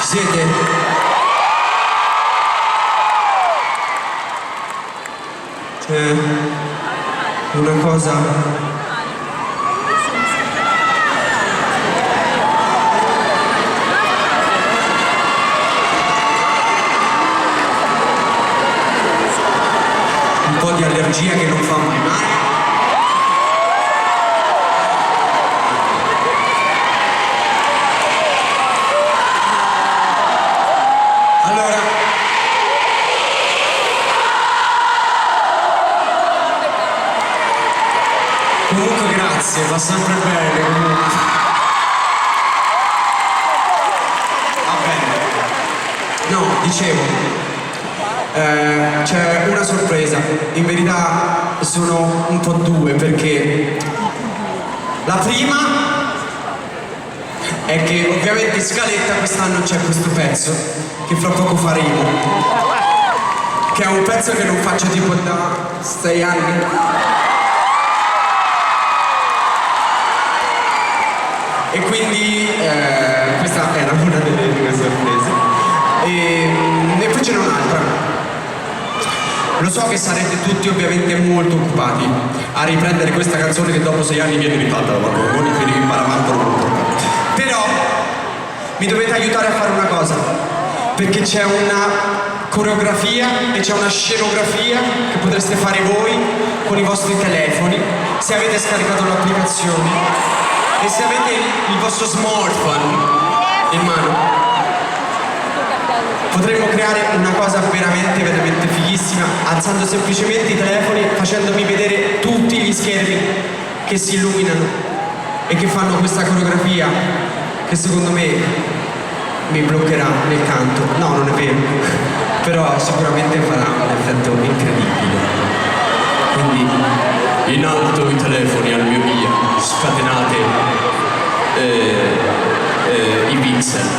Siete? C'è una cosa un po' di allergia che non fa mai male. Comunque grazie, fa sempre bene comunque. Va bene. No, dicevo, c'è una sorpresa. In verità sono un po' due, perché la prima è che ovviamente in scaletta quest'anno c'è questo pezzo che fra poco faremo, che è un pezzo che non faccio tipo da 6 anni. E quindi questa era una delle mie sorprese. E poi c'è un'altra. Lo so che sarete tutti ovviamente molto occupati a riprendere questa canzone che dopo 6 anni viene rifatta da Marco Mengoni, quindi imparamatelo molto. Però mi dovete aiutare a fare una cosa, perché c'è una coreografia e c'è una scenografia che potreste fare voi con i vostri telefoni se avete scaricato l'applicazione. E se avete il vostro smartphone in mano, potremmo creare una cosa veramente, veramente fighissima, alzando semplicemente i telefoni, facendomi vedere tutti gli schermi che si illuminano e che fanno questa coreografia che secondo me mi bloccherà nel canto. No, non è vero, però sicuramente farà un effetto incredibile. Quindi in alto i telefoni al mio via, scatenate i pixel.